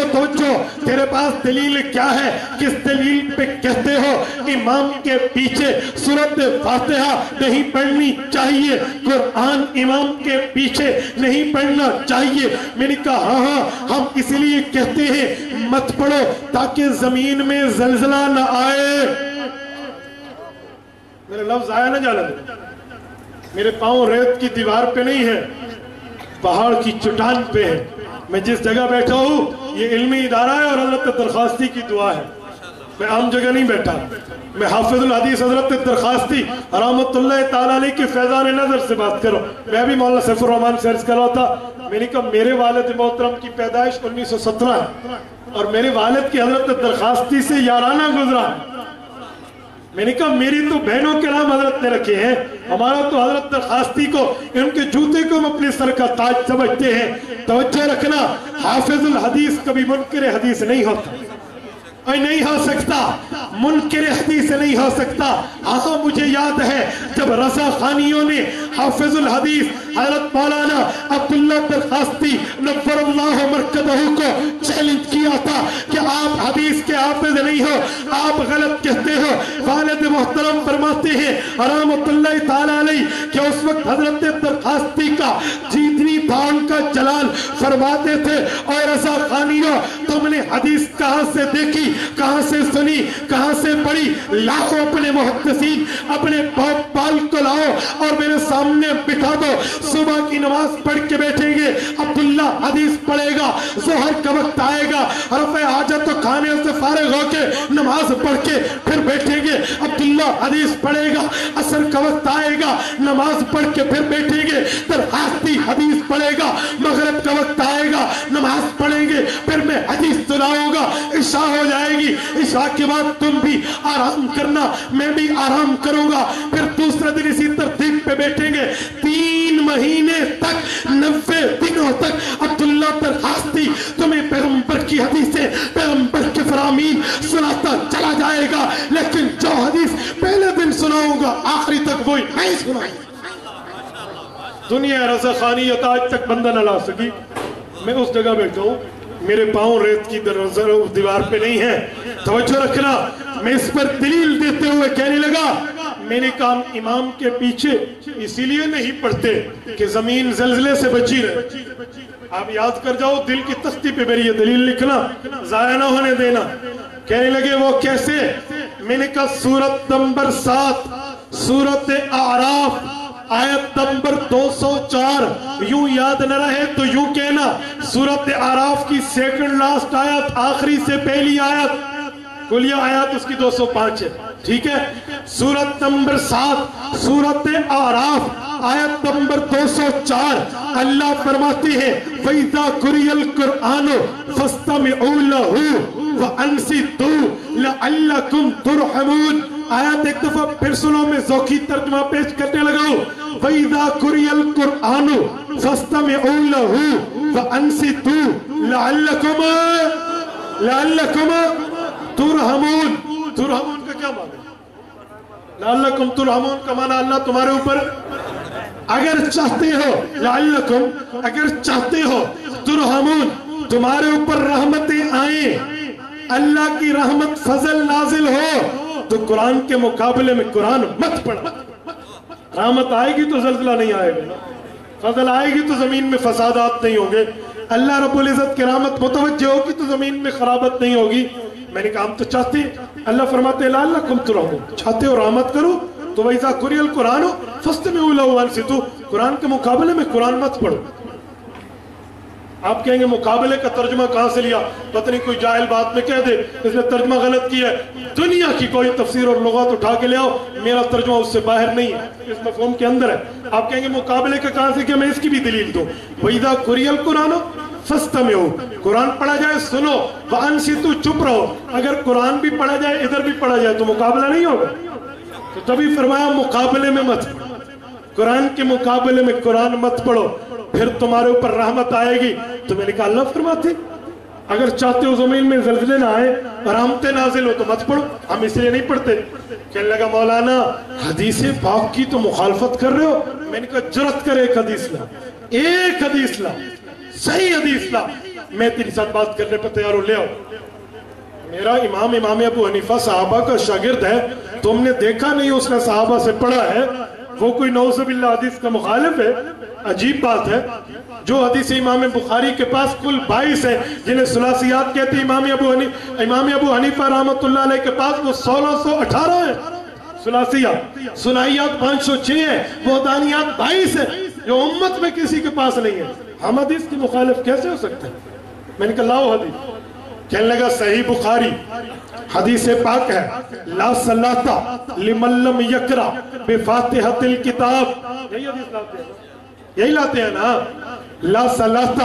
تیرے پاس دلیل کیا ہے؟ کس دلیل پہ کہتے ہو امام کے پیچھے سورۃ فاتحہ نہیں پڑھنی چاہیے، قرآن امام کے پیچھے نہیں پڑھنا چاہیے؟ میں نے کہا ہاں ہم اس لیے کہتے ہیں مت پڑھو تاکہ زمین میں زلزلہ نہ آئے۔ میرے لفظ آیا نہ جانا دے، میرے پاؤں ریت کی دیوار پہ نہیں ہے، پہاڑ کی چٹان پہ ہے۔ میں جس جگہ بیٹھا ہوں یہ علمی ادارہ ہے اور حضرت درخواستی کی دعا ہے، میں عام جگہ نہیں بیٹھا۔ میں حافظ الحدیث حضرت درخواستی رحمت اللہ تعالیٰ علیہ کی فیضان نظر سے بات کرو۔ میں بھی مولانا سیف الرحمن سے عرض کر رہا تھا، میں نے کہا میرے والد محترم کی پیدائش 1917 ہے اور میرے والد کی حضرت درخواستی سے یارانہ گزرا۔ میں نے کہا میری تو بہنوں کے نام حضرت نے رکھے ہیں، ہمارا تو حضرت درخواستی کو ان کے جوتے کو ہم اپنے سر کا تاج سمجھتے ہیں۔ توجہ رکھنا، حافظ الحدیث کبھی منکر حدیث نہیں ہوتا، نہیں ہو سکتا، منکر حدیث نہیں ہو سکتا۔ ہاں مجھے یاد ہے جب رضا خانیوں نے حافظ الحدیث حضرت مولانا عبداللہ درخواستی نور اللہ مرکزہ کو چیلنج کیا تھا کہ آپ حدیث کے حافظ نہیں ہو، آپ غلط کہتے ہو۔ والد محترم فرماتے ہیں رحمت اللہ تعالیٰ علیہ کہ اس وقت حضرت درخواستی کا جیتنی تھا ان کا جلال، فرماتے تھے اور رضا خانیوں تم نے حدیث کہاں سے دیکھی، کہاں سے سنی، کہاں سے پڑھی؟ لاؤ اپنے محدثین، اپنے بال کو لاؤ اور میرے سامنے بٹھا دو۔ صبح کی نماز پڑھ کے بیٹھیں گے، عبداللہ حدیث پڑھے گا، ظہر کا وقت آئے گا، رفع حاجت و کھانے سے فارغ ہو کے نماز پڑھ کے پھر بیٹھیں گے، عبداللہ حدیث پڑھے گا، عصر کا وقت آئے گا، نماز پڑھ کے پھر بیٹھیں گے، درخواستی حدیث پڑھے گا، مغرب کا وقت آئے گا، نماز پڑھیں گے، پھر میں حدیث سناؤں گا، عشاء ہو جائے گی، عشاء کے بعد تم بھی آرام کرنا، میں بھی آرام کروں گا، پھر دوسرا دن اسی ترتیب پہ بیٹھیں گے۔ 3 مہینے تک 90 دنوں تک عبداللہ درخواست تھی تمہیں پیغمبر کی حدیثیں، پیغمبر کے فرامین سناتا چلا جائے گا، لیکن جو حدیث پہلے دن سناؤں گا آخری تک وہی نہیں سناؤں گا۔ دنیا رضاخانیت آج تک بندہ نہ لا سکی۔ میں اس جگہ بیٹھا ہوں، میرے پاؤں ریت کی دیوار پہ نہیں ہے، توجہ رکھنا۔ میں اس پر دلیل دیتے ہوئے کہنے لگا، میں نے کہا امام کے پیچھے اسی لیے نہیں پڑھتے کہ زمین زلزلے سے بچی رہے۔ آپ یاد کر جاؤ، دل کی تختی پہ میری یہ دلیل لکھنا، ضائع نہ ہونے دینا۔ کہنے لگے وہ کیسے؟ میں نے کہا سورت نمبر 7 سورت اعراف آیت نمبر 204، یوں یاد نہ رہے تو یوں کہنا، سورت اعراف کی سیکنڈ لاسٹ آیت، آخری سے پہلی آیت، کلیہ آیت اس کی 205 ہے، ٹھیک ہے؟ سورت نمبر 7 سورت اعراف آیت نمبر 204 اللہ فرماتے ہیں وَإِذَا قُرِئَ الْقُرْآنُ فَاسْتَمِعُوا لَهُ وَأَنصِتُوا لَعَلَّكُمْ تُرْحَمُونَ۔ آیت ایک دفعہ پھر سنو، میں ذوقی ترجمہ پیش کرنے لگا ہوں۔ وَإِذَا قُرِئَ الْقُرْآنُ فَاسْتَمِعُوا لَهُ وَأَنصِتُوا لَعَلَّكُمْ تُرْحَمُونَ۔ ترحمون کا کیا معنی ہے؟ لعلکم ترحمون کا معنی اللہ تمہارے اوپر اگر چاہتے ہو، لعلکم اگر چاہتے ہو، ترحمون تمہارے اوپر رحمتیں آئیں، اللہ کی رحمت فضل نازل ہو تو قرآن کے مقابلے میں قرآن مت پڑھا۔ رحمت آئے گی تو زلزلہ نہیں آئے گا، فضل آئے گی تو زمین میں فسادات نہیں ہوں گے، اللہ رب العزت کی رحمت متوجہ ہوگی تو زمین میں خرابت نہیں ہوگی۔ میں نے کہا ہم تو چاہتے ہیں، اللہ فرماتے ہیں لعلکم ترحمون، چاہتے ہو رحمت کرو تو وَإِذَا قُرِئَ الْقُرْآنُ فَاسْتَمِعُوا لَهُ وَأَنصِتُوا، قرآن کے مقابلے میں قرآن مت پڑھو۔ آپ کہیں گے مقابلے کا ترجمہ کہاں سے لیا؟ پتہ نہیں کوئی جاہل بات میں کہہ دے اس نے ترجمہ غلط کیا ہے۔ دنیا کی کوئی تفسیر اور لغات اٹھا کے لے آؤ، میرا ترجمہ اس سے باہر نہیں ہے، اس مفہوم کے اندر ہے۔ آپ کہیں گے مقابلے کا کہاں سے کیا؟ میں اس کی بھی دلیل دوں۔ وَإِذَا قُرِئَ الْقُرْآنُ فَاسْتَمِعُوا، قرآن پڑھا جائے سنو، وَأَنصِتُوا چپ رہو۔ اگر قرآن بھی پڑھا جائے ادھر بھی پڑھا جائے تو مقابلہ نہیں ہوگا، تو تبھی فرمایا مقابلے میں مت پڑھو، قرآن کے مقابلے میں قرآن مت پڑھو، پھر تمہارے اوپر رحمت آئے گی۔ تو میں نے کہا اللہ فرماتے اگر چاہتے ہو زمین میں زلزلے نہ آئے، رحمتیں نازل ہو تو مت پڑھو، ہم اس لیے نہیں پڑھتے۔ کہنے لگا مولانا حدیث پاک کی تو مخالفت کر رہے ہو۔ میں نے کہا جرت کر ایک حدیث لا، ایک حدیث لا، صحیح حدیث لا، میں تیری ساتھ بات کرنے پر تیار ہو، لے آؤ۔ میرا امام ابو حنیفہ صحابہ کا شاگرد ہے، تم نے دیکھا نہیں اس نے صحابہ سے پڑھا ہے، وہ کوئی نعوذ باللہ حدیث کا مخالف ہے؟ عجیب بات ہے۔ جو حدیث امام بخاری کے پاس کل 22 ہے جنہیں ثلاثیات کہتے ہیں، امام ابو حنیفہ رحمۃ اللہ علیہ کے پاس وہ 1618 ہے ثلاثیات، ثنائیات 506 ہے، وہ دانیات 22 ہے جو امت میں کسی کے پاس نہیں ہے۔ ہم حدیث کی مخالف کیسے ہو سکتے ہیں؟ میں نے کہا لاؤ حدیث۔ کہنے لگا صحیح بخاری حدیث پاک ہے، لا صلاۃ لمن لم یقرأ بفاتحۃ الکتاب، یہی حدیث لاتے ہیں، یہی لاتے ہیں نا، لا صلاۃ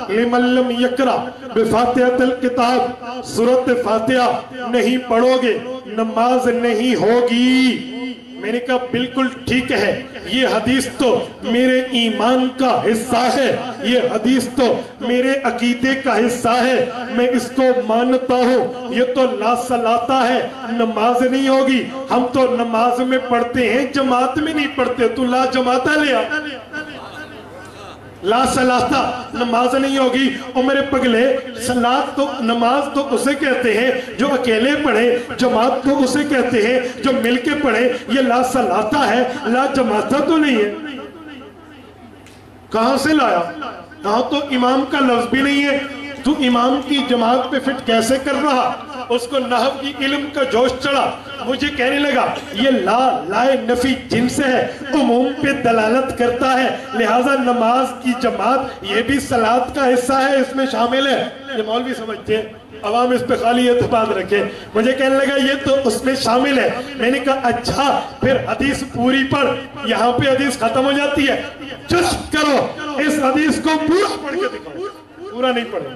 لمن لم یقرأ بفاتحۃ الکتاب، سورۃ فاتحہ نہیں پڑھو گے نماز نہیں ہوگی۔ میں نے کہا بالکل ٹھیک ہے، یہ حدیث تو میرے ایمان کا حصہ ہے، یہ حدیث تو میرے عقیدے کا حصہ ہے، میں اس کو مانتا ہوں۔ یہ تو لا صلاۃ ہے، نماز نہیں ہوگی، ہم تو نماز میں پڑھتے ہیں، جماعت میں نہیں پڑھتے، تو لا جماعت لیا۔ لا صلاۃ نماز نہیں ہوگی، اور میرے پگلے صلاۃ تو نماز تو اسے کہتے ہیں جو اکیلے پڑھے، جماعت تو اسے کہتے ہیں جو مل کے پڑھے، یہ لا صلاۃ ہے، لا جماعت تو نہیں ہے۔ کہاں سے لایا؟ ہاں تو امام کا لفظ بھی نہیں ہے، تو امام کی جماعت پہ فٹ کیسے کر رہا؟ اس کو نحو کی علم کا جوش چڑھا، مجھے کہنے لگا یہ لا لائے نفی جن سے ہے، عموم پہ دلالت کرتا ہے، لہٰذا نماز کی جماعت یہ بھی صلاۃ کا حصہ ہے، اس میں شامل ہے۔ یہ مولوی سمجھتے ہیں، عوام اس پہ خالی اعتماد رکھے۔ مجھے کہنے لگا یہ تو اس میں شامل ہے۔ میں نے کہا اچھا پھر حدیث پوری پڑھ، یہاں پہ حدیث ختم ہو جاتی ہے، جرات کرو اس حدیث کو پورا پڑھ کے دکھاؤ۔ پورا نہیں پڑھا،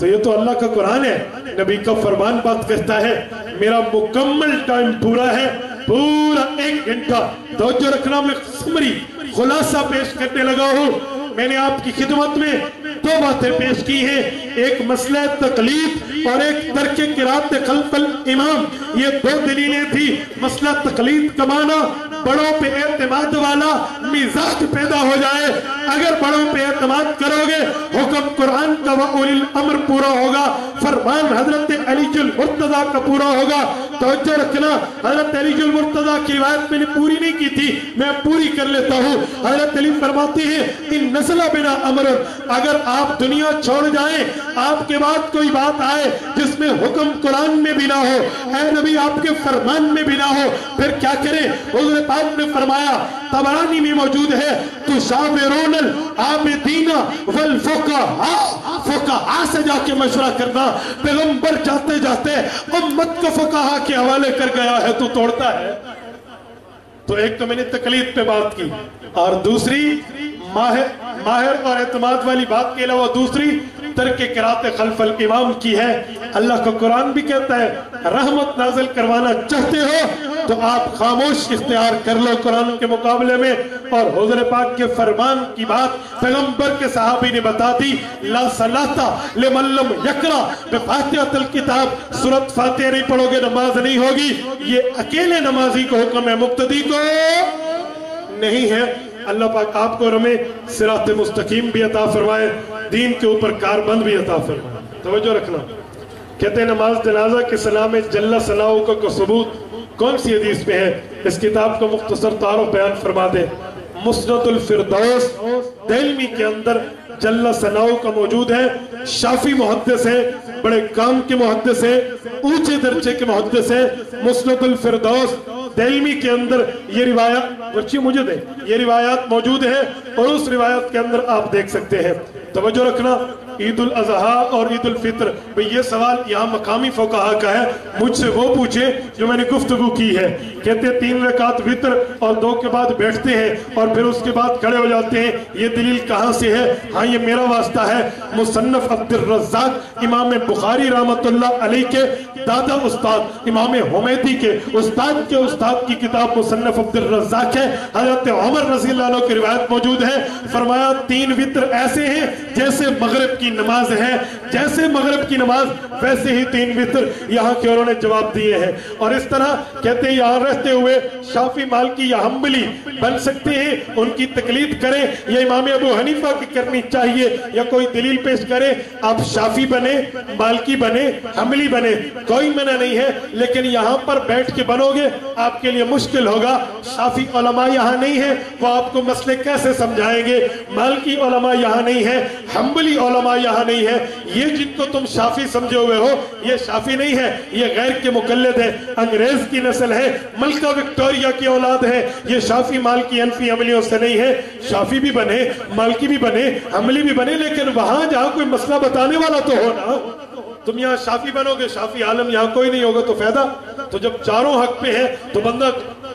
تو یہ تو اللہ کا قرآن ہے، نبی کا فرمان بات کرتا ہے، میرا مکمل ٹائم پورا ہے، پورا 1 گھنٹہ توجہ رکھنا، میں سمری خلاصہ پیش کرنے لگا ہوں۔ میں نے آپ کی خدمت میں 2 باتیں پیش کی ہیں، ایک مسئلہ تقلید اور ایک ترک قرات خلف الامام، یہ 2 دلیلیں تھی۔ مسئلہ تقلید کا معنی بڑوں پہ اعتماد والا مزاج پیدا ہو جائے، اگر بڑوں پہ اعتماد کرو گے حکم قرآن کا وَأُولِي الْأَمْرِ پورا ہوگا، فرمان حضرت علی المرتضیٰ کا پورا ہوگا۔ توجہ رکھنا، حضرت علی المرتضیٰ کی روایت میں نے پوری نہیں کی تھی، میں پوری کر لیتا ہوں۔ حضرت علی فرماتے ہیں ان نزل بنا امر، اگر آپ دنیا چھوڑ جائیں، آپ کے بعد کوئی بات آئے جس میں حکم قرآن میں بھی نہ ہو، اے نبی آپ کے فرمان میں بھی نہ ہو، پھر کیا کریں؟ حضور پاک نے فرمایا، طبرانی میں موجود ہے، تشاورون العابدین والفقہاء، فقہاء سے جا کے مشورہ کرنا۔ پیغمبر جاتے جاتے امت کو فقہاء کے حوالے کر گیا ہے، تو توڑتا ہے۔ تو ایک تو میں نے تقلید پہ بات کی، اور دوسری ماہر اور اعتماد والی بات کے علاوہ دوسری ترک قرات خلف الامام کی ہے۔ اللہ کا قرآن بھی کہتا ہے رحمت نازل کروانا چاہتے ہو تو آپ خاموش اختیار کر لو قرآن کے مقابلے میں، اور حضور پاک کے فرمان کی بات پیغمبر کے صحابی نے بتا دی، لا صلاۃ لمن لم یقرأ بفاتحۃ الکتاب، سورۃ فاتحہ نہیں پڑھو گے نماز نہیں ہوگی۔ یہ اکیلے نمازی کو حکم ہے، مقتدی کو نہیں ہے۔ اللہ پاک آپ کو رمے صراط مستقیم بھی عطا فرمائے، دین کے اوپر کاربند بھی عطا فرمائے۔ توجہ رکھنا، کہتے ہیں نماز جنازہ کے سلام جل ثناؤہ کا ثبوت کون سی حدیث میں ہے؟ اس کتاب کو مختصر تعارف بیان فرما دے۔ مسند الفردوس دہلوی کے اندر جل ثناؤہ کا موجود ہے، شافی محدث ہیں، بڑے کام کے محدث ہیں، اونچے درجے کے محدث ہیں۔ مسند الفردوس دہلوی کے اندر یہ روایات ورچی مجھے دیں، یہ روایات موجود ہیں، اور اس روایت کے اندر آپ دیکھ سکتے ہیں۔ توجہ رکھنا، عید الاضحیٰ اور عید الفطر، یہ سوال یہاں مقامی فقہا کا ہے، مجھ سے وہ پوچھے جو میں نے گفتگو کی ہے۔ کہتے ہیں 3 رکعت وطر اور 2 کے بعد بیٹھتے ہیں اور پھر اس کے بعد کھڑے ہو جاتے ہیں، یہ دلیل کہاں سے ہے؟ ہاں یہ میرا واسطہ ہے، مصنف عبد الرزاق امام بخاری رحمت اللہ علیہ کے دادا استاد امام حمیدی کے استاد کی کتاب مصنف عبد الرزاق ہے۔ حضرت عمر رضی اللہ عنہ کی روایت موجود ہے، فرمایا 3 وطر ایسے ہیں جیسے مغرب کی نماز ہے، جیسے مغرب کی نماز ویسے ہی 3 وطر یہاں کے انہوں نے جواب دیے ہیں۔ اور اس طرح کہتے ہیں یہاں رہتے ہوئے شافی مالکی یا حنبلی بن سکتے ہیں، ان کی تقلید کریں، یا امام ابو حنیفہ کی کرنی چاہیے، یا کوئی دلیل پیش کریں، آپ شافی بنے، مالکی بنے، حنبلی بنے، کوئی منع نہیں ہے، لیکن یہاں پر بیٹھ کے بنو گے آپ کے لیے مشکل ہوگا۔ شافی علماء یہاں نہیں ہیں، وہ آپ کو مسئلے کیسے سمجھائیں گے؟ مالکی علماء یہاں نہیں ہیں، حنبلی علماء یہاں نہیں ہے، یہ جن کو تم شافی سمجھے ہوئے ہو یہ شافی نہیں ہے، یہ غیر کے مقلد ہے، انگریز کی نسل ہے، ملکہ وکٹوریہ کی اولاد ہے، یہ شافی مالکی حنفی حنبلیوں سے نہیں ہے۔ شافی بھی بنے، مالکی بھی بنے، حنبلی بھی بنے، لیکن وہاں جہاں کوئی مسئلہ بتانے والا تو ہو نا۔ تم یہاں شافی بنو گے، شافی عالم یہاں کوئی نہیں ہوگا تو فائدہ؟ تو جب چاروں حق پہ ہے تو بندہ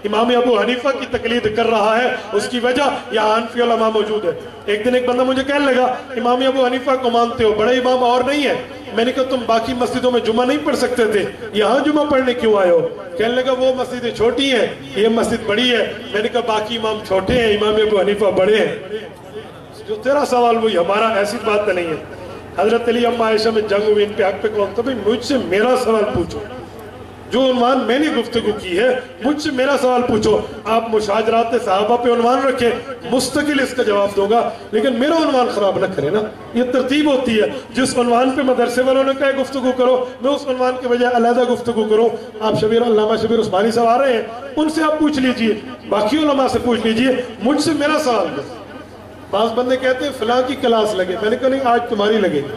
امام ابو حنیفہ کی تقلید کر رہا ہے، اس کی وجہ یہاں حنفی علماء موجود ہے۔ ایک دن ایک بندہ مجھے کہنے لگا امام ابو حنیفہ کو مانتے ہو، بڑے امام اور نہیں ہے؟ میں نے کہا تم باقی مسجدوں میں جمعہ نہیں پڑھ سکتے تھے، یہاں جمعہ پڑھنے کیوں آئے ہو؟ کہنے لگا وہ مسجدیں چھوٹی ہیں، یہ مسجد بڑی ہے۔ میں نے کہا باقی امام چھوٹے ہیں، امام ابو حنیفہ بڑے ہیں۔ جو تیرا سوال وہی ہمارا، ایسی بات نہیں ہے۔ حضرت علی اما عائشہ میں جنگ ہوئی، ان پہ حق پہ کون تھا؟ بھئی مجھ سے میرا سوال پوچھو، جو عنوان میں نے گفتگو کی ہے مجھ سے میرا سوال پوچھو۔ آپ مشاجرات صحابہ پہ عنوان رکھے، مستقل اس کا جواب دوں گا، لیکن میرا عنوان خراب نہ کرے نا۔ یہ ترتیب ہوتی ہے، جس عنوان پہ مدرسے والوں نے کہا گفتگو کرو، میں اس عنوان کے بجائے علیحدہ گفتگو کروں۔ آپ علامہ شبیر عثمانی صاحب آ رہے ہیں، ان سے آپ پوچھ لیجئے، باقی علماء سے پوچھ لیجئے، مجھ سے میرا سوال دو۔ بعض بندے کہتے ہیں فلاں کی کلاس لگے، میں نے کہا نہیں، آج تمہاری لگے گی۔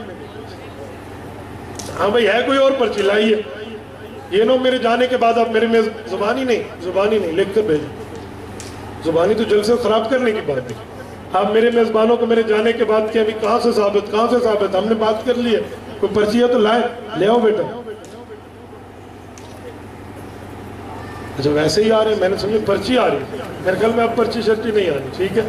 ہاں بھئی ہے کوئی اور پرچی لائیے، یہ نو میرے جانے کے بعد آپ میرے میں زبانی نہیں لکھ کر بھیجیں، زبانی تو جلسے خراب کرنے کی بات ہے۔ آپ میرے میزبانوں کو میرے جانے کے بعد کہ ابھی کہاں سے ثابت، ہم نے بات کر لی ہے، کوئی پرچی ہے تو لائے، لے آؤ بیٹا۔ اچھا ویسے ہی آ رہے ہیں، میں نے سمجھے پرچی آ رہی ہے، میرے خیال میں اب پرچی شرچی نہیں آ رہی، ٹھیک ہے؟